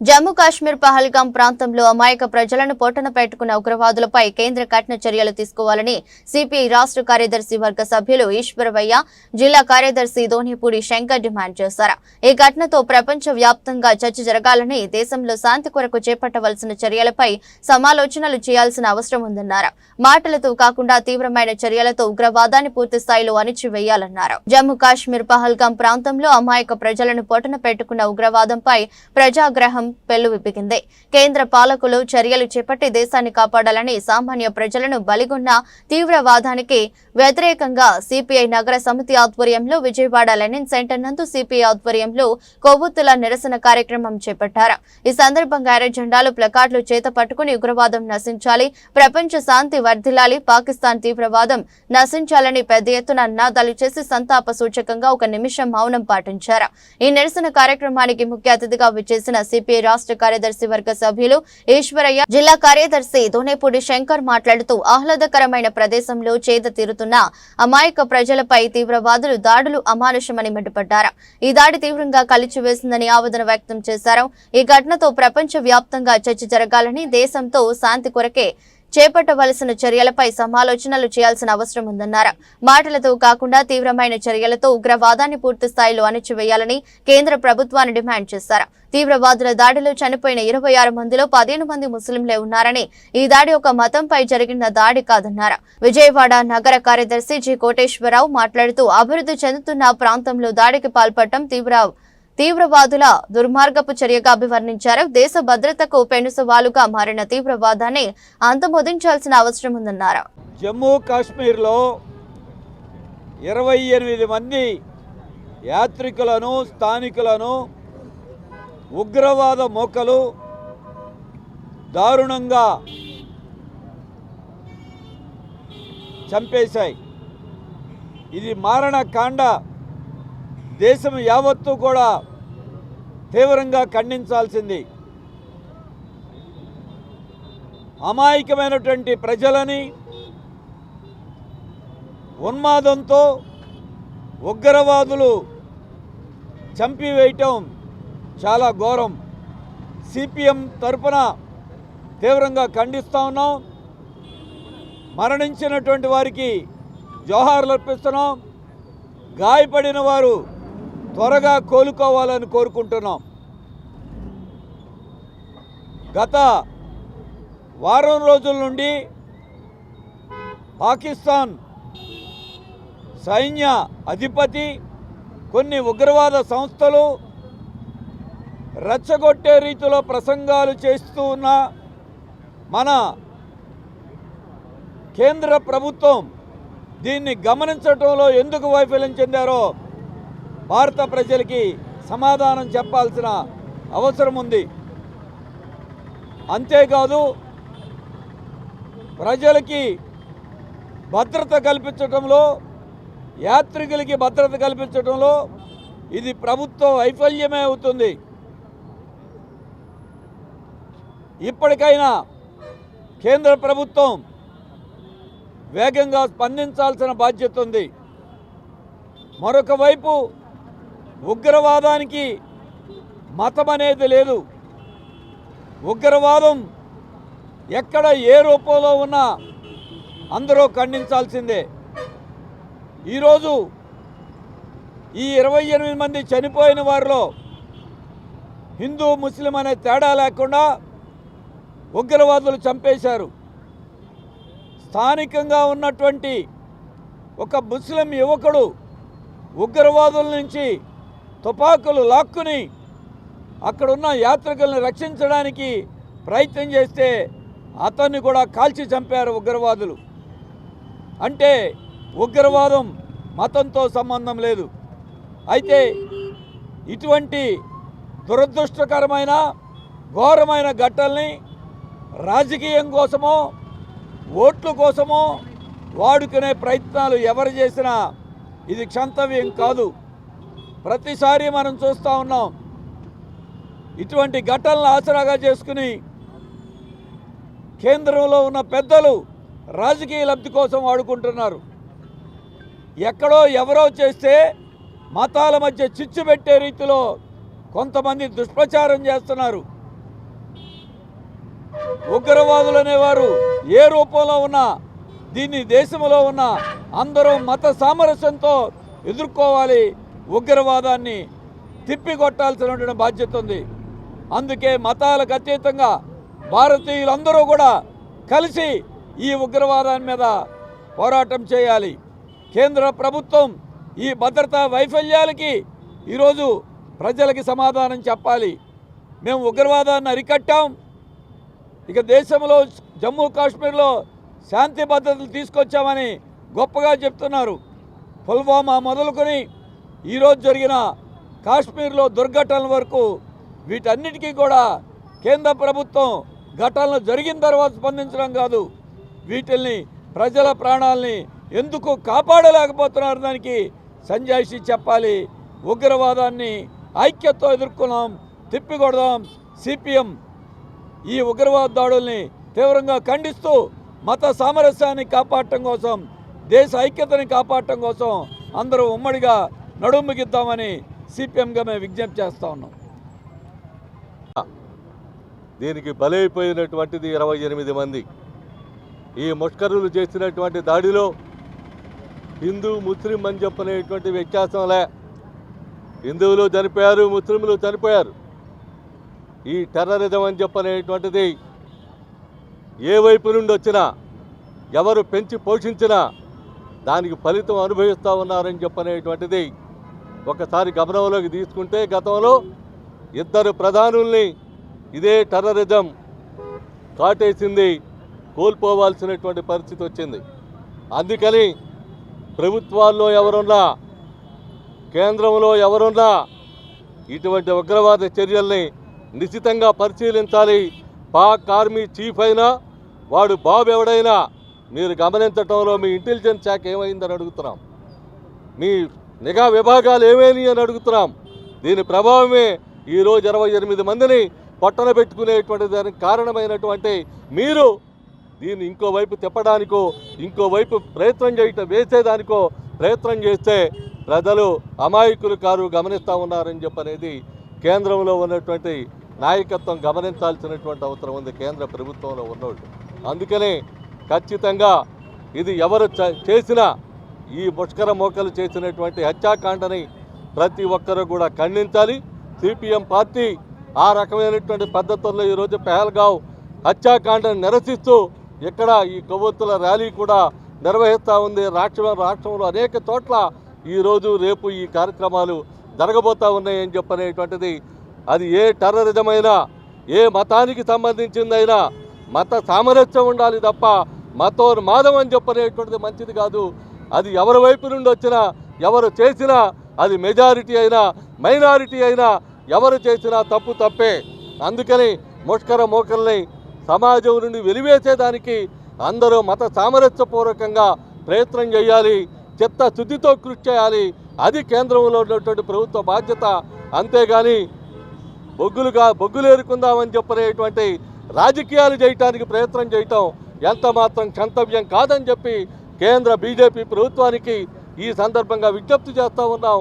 జమ్మూ కాశ్మీర్ పహల్గాం ప్రాంతంలో అమాయక ప్రజలను పొట్టన పెట్టుకున్న ఉగ్రవాదులపై కేంద్ర కఠిన చర్యలు తీసుకోవాలని సిపిఐ రాష్ట్ర కార్యదర్శి వర్గ సభ్యులు ఈశ్వరవయ్య, జిల్లా కార్యదర్శి దోనిపూడి శంకర్ డిమాండ్ చేశారు. ఈ ఘటనతో ప్రపంచ వ్యాప్తంగా చర్చ జరగాలని, దేశంలో శాంతి కొరకు చేపట్టవలసిన చర్యలపై సమాలోచనలు చేయాల్సిన అవసరం ఉందన్నారు. మాటలతో కాకుండా తీవ్రమైన చర్యలతో ఉగ్రవాదాన్ని పూర్తి స్థాయిలో అణిచివేయాలన్నారు. జమ్మూ కాశ్మీర్ పహల్గాం ప్రాంతంలో అమాయక ప్రజలను పొట్టన పెట్టుకున్న ఉగ్రవాదంపై ప్రజాగ్రహం పెల్లువిప్పింది. కేంద్ర పాలకులు చర్యలు చేపట్టి దేశాన్ని కాపాడాలని, సామాన్య ప్రజలను బలిగొన్న తీవ్రవాదానికి వ్యతిరేకంగా సిపిఐ నగర సమితి ఆధ్వర్యంలో విజయవాడ లెనిన్ సెంటర్ నందు సిపిఐ ఆధ్వర్యంలో కొవ్వొత్తుల నిరసన కార్యక్రమం చేపట్టారు. ఈ సందర్భంగా ఎర్ర జెండాలు, ప్లకార్డులు చేత పట్టుకుని ఉగ్రవాదం నశించాలి, ప్రపంచ శాంతి వర్ధిల్లాలి, పాకిస్తాన్ తీవ్రవాదం నశించాలని పెద్ద ఎత్తున నినాదాలు చేసి సంతాప సూచకంగా 1 నిమిషం మౌనం పాటించారు. ఈ నిరసన కార్యక్రమానికి ముఖ్య అతిథిగా విచ్చేసిన సిపిఐ రాష్ట్ర కార్యదర్శి వర్గ సభ్యులు ఈశ్వరయ్య, జిల్లా కార్యదర్శి దోనేపూడి శంకర్ మాట్లాడుతూ ఆహ్లాదకరమైన ప్రదేశంలో చేద తీరుతున్న అమాయక ప్రజలపై తీవ్రవాదులు దాడులు అమానుషమని మండిపడ్డారు. ఈ దాడి తీవ్రంగా కలిచివేసిందని ఆవేదన వ్యక్తం చేశారు. ఈ ఘటనతో ప్రపంచ వ్యాప్తంగా చర్చ జరగాలని, దేశంతో శాంతి కొరకే చేపట్టవలసిన చర్యలపై సమాలోచనలు చేయాల్సిన అవసరం ఉందన్నారు. మాటలతో కాకుండా తీవ్రమైన చర్యలతో ఉగ్రవాదాన్ని పూర్తి స్థాయిలో అణిచివేయాలని కేంద్ర ప్రభుత్వాన్ని డిమాండ్ చేశారు. తీవ్రవాదుల దాడిలో చనిపోయిన 26 మందిలో 15 మంది ముస్లింలే ఉన్నారని, ఈ దాడి ఒక మతంపై జరిగిన దాడి కాదన్నారు. విజయవాడ నగర కార్యదర్శి జి కోటేశ్వరరావు మాట్లాడుతూ అభివృద్ధి చెందుతున్న ప్రాంతంలో దాడికి పాల్పడటం తీవ్రవాదుల దుర్మార్గపు చర్యగా అభివర్ణించారు. దేశ భద్రతకు పెనుసవాలుగా మారిన తీవ్రవాదాన్ని అంతమొదించాల్సిన అవసరం ఉందన్నారు. జమ్మూ కాశ్మీర్లో 28 మంది యాత్రికులను, స్థానికులను ఉగ్రవాద మూకలు దారుణంగా చంపేశాయి. ఇది మారణకాండ. దేశం యావత్తు కూడా తీవ్రంగా ఖండించాల్సింది. అమాయకమైనటువంటి ప్రజలని ఉన్మాదంతో ఉగ్రవాదులు చంపివేయటం చాలా ఘోరం. సిపిఎం తరపున తీవ్రంగా ఖండిస్తూ ఉన్నాం. మరణించినటువంటి వారికి జోహార్లు అర్పిస్తున్నాం. గాయపడిన వారు త్వరగా కోలుకోవాలని కోరుకుంటున్నాం. గత వారం రోజుల నుండి పాకిస్తాన్ సైన్య అధిపతి, కొన్ని ఉగ్రవాద సంస్థలు రెచ్చగొట్టే రీతిలో ప్రసంగాలు చేస్తూ ఉన్న మన కేంద్ర ప్రభుత్వం దీన్ని గమనించడంలో ఎందుకు వైఫల్యం చెందారో భారత ప్రజలకి సమాధానం చెప్పాల్సిన అవసరం ఉంది. అంతేకాదు, ప్రజలకి భద్రత కల్పించడంలో, యాత్రికులకి భద్రత కల్పించడంలో ఇది ప్రభుత్వ వైఫల్యమే అవుతుంది. ఇప్పటికైనా కేంద్ర ప్రభుత్వం వేగంగా స్పందించాల్సిన బాధ్యత ఉంది. మరొక వైపు ఉగ్రవాదానికి మతం అనేది లేదు. ఉగ్రవాదం ఎక్కడ ఏ రూపంలో ఉన్నా అందరూ ఖండించాల్సిందే. ఈరోజు ఈ 28 మంది చనిపోయిన వారిలో హిందూ, ముస్లిం అనే తేడా లేకుండా ఉగ్రవాదులు చంపేశారు. స్థానికంగా ఉన్నటువంటి ఒక ముస్లిం యువకుడు ఉగ్రవాదుల నుంచి తుపాకులు లాక్కుని అక్కడున్న యాత్రికులను రక్షించడానికి ప్రయత్నం చేస్తే అతన్ని కూడా కాల్చి చంపారు ఉగ్రవాదులు. అంటే ఉగ్రవాదం మతంతో సంబంధం లేదు. అయితే ఇటువంటి దురదృష్టకరమైన ఘోరమైన ఘటనల్ని రాజకీయం కోసమో, ఓట్ల కోసమో వాడుకునే ప్రయత్నాలు ఎవరు చేసినా ఇది క్షంతవ్యం కాదు. ప్రతిసారి మనం చూస్తూ ఉన్నాం. ఇటువంటి ఘటనలను ఆసరాగా చేసుకుని కేంద్రంలో ఉన్న పెద్దలు రాజకీయ లబ్ధి కోసం వాడుకుంటున్నారు. ఎక్కడో ఎవరో చేస్తే మతాల మధ్య చిచ్చు పెట్టే రీతిలో కొంతమంది దుష్ప్రచారం చేస్తున్నారు. ఉగ్రవాదులు అనేవారు ఏ రూపంలో ఉన్నా దీన్ని దేశంలో ఉన్న అందరూ మత సామరస్యంతో ఎదుర్కోవాలి. ఉగ్రవాదాన్ని తిప్పికొట్టాల్సినటువంటి బాధ్యత ఉంది. అందుకే మతాలకు అతీతంగా భారతీయులందరూ కూడా కలిసి ఈ ఉగ్రవాదాన్ని మీద పోరాటం చేయాలి. కేంద్ర ప్రభుత్వం ఈ భద్రతా వైఫల్యాలకి ఈరోజు ప్రజలకి సమాధానం చెప్పాలి. మేము ఉగ్రవాదాన్ని అరికట్టాం, ఇక దేశంలో జమ్మూ కాశ్మీర్లో శాంతి భద్రతలు తీసుకొచ్చామని గొప్పగా చెప్తున్నారు. పుల్వామా మొదలుకొని ఈరోజు జరిగిన కాశ్మీర్లో దుర్ఘటనల వరకు వీటన్నిటికీ కూడా కేంద్ర ప్రభుత్వం ఘటనలు జరిగిన తర్వాత స్పందించడం కాదు, వీటిల్ని ప్రజల ప్రాణాలని ఎందుకు కాపాడలేకపోతున్నారు దానికి సంజాయిషి చెప్పాలి. ఉగ్రవాదాన్ని ఐక్యతతో ఎదుర్కొన్నాం, తిప్పికొడదాం. సిపిఎం ఈ ఉగ్రవాద దాడుల్ని తీవ్రంగా ఖండిస్తూ మత సామరస్యాన్ని కాపాడటం కోసం, దేశ ఐక్యతని కాపాడటం కోసం అందరూ ఉమ్మడిగా నడుంబిగిద్దామని సిపిఎంగా మేము విజ్ఞప్తి చేస్తూ ఉన్నాం. దీనికి బలైపోయినటువంటిది 28 మంది. ఈ ముష్కరులు చేసినటువంటి దాడిలో హిందూ ముస్లిం అని చెప్పనేటువంటి వ్యత్యాసంలే, హిందువులు చనిపోయారు, ముస్లింలు చనిపోయారు. ఈ టెర్రరిజం అని చెప్పనేటువంటిది ఏ వైపు నుండి వచ్చినా, ఎవరు పెంచి పోషించినా దానికి ఫలితం అనుభవిస్తూ ఉన్నారని చెప్పనేటువంటిది ఒకసారి గమనంలోకి తీసుకుంటే, గతంలో 2 ప్రధానుల్ని ఇదే టెర్రరిజం కాటేసింది, కోల్పోవాల్సినటువంటి పరిస్థితి వచ్చింది. అందుకని ప్రభుత్వాల్లో ఎవరున్నా, కేంద్రంలో ఎవరున్నా ఇటువంటి ఉగ్రవాద చర్యల్ని నిశితంగా పరిశీలించాలి. పాక్ ఆర్మీ చీఫ్ అయినా వాడు బాబు ఎవడైనా మీరు గమనించడంలో మీ ఇంటెలిజెన్స్ శాఖ ఏమైందని అడుగుతున్నాం, మీ నిఘా విభాగాలు ఏమైనాయి అని అడుగుతున్నాం. దీని ప్రభావమే ఈరోజు 28 మందిని పట్టణ పెట్టుకునేటువంటి దానికి కారణమైనటువంటి మీరు దీన్ని ఇంకోవైపు తిప్పడానికో, ఇంకోవైపు ప్రయత్నం వేసేదానికో ప్రయత్నం చేస్తే ప్రజలు అమాయకులు కారు గమనిస్తూ ఉన్నారని చెప్పనేది కేంద్రంలో ఉన్నటువంటి నాయకత్వం గమనించాల్సినటువంటి అవసరం ఉంది, కేంద్ర ప్రభుత్వంలో ఉన్నోళ్ళు. అందుకనే ఖచ్చితంగా ఇది ఎవరు చేసినా, ఈ ముష్కర మోకలు చేసినటువంటి హత్యాకాండని ప్రతి ఒక్కరూ కూడా ఖండించాలి. సిపిఎం పార్టీ ఆ రకమైనటువంటి పద్ధతుల్లో ఈరోజు పెహల్గావ్ హత్యాకాండను నిరసిస్తూ ఇక్కడ ఈ కొవ్వొత్తుల ర్యాలీ కూడా నిర్వహిస్తూ ఉంది. రాష్ట్రంలో అనేక చోట్ల ఈరోజు రేపు ఈ కార్యక్రమాలు జరగబోతూ ఉన్నాయని చెప్పనేటువంటిది, అది ఏ టెర్రరిజం అయినా, ఏ మతానికి సంబంధించిందైనా మత సామరస్యం ఉండాలి తప్ప మతోన్మాదం అని చెప్పనేటువంటిది మంచిది కాదు. అది ఎవరి వైపు నుండి వచ్చినా, ఎవరు చేసినా, అది మెజారిటీ అయినా మైనారిటీ అయినా ఎవరు చేసినా తప్పు తప్పే. అందుకని ముష్కర మోకల్ని సమాజం నుండి వెలివేసేదానికి అందరూ మత సామరస్యపూర్వకంగా ప్రయత్నం చేయాలి, చిత్తశుద్ధితో కృషి చేయాలి. అది కేంద్రంలో ఉన్నటువంటి ప్రభుత్వ బాధ్యత. అంతేగాని బొగ్గులేరుకుందామని చెప్పనేటువంటి రాజకీయాలు చేయటానికి ప్రయత్నం చేయటం ఎంత మాత్రం క్షంతవ్యం కాదని చెప్పి కేంద్ర బీజేపీ ప్రభుత్వానికి ఈ సందర్భంగా విజ్ఞప్తి చేస్తూ ఉన్నాం.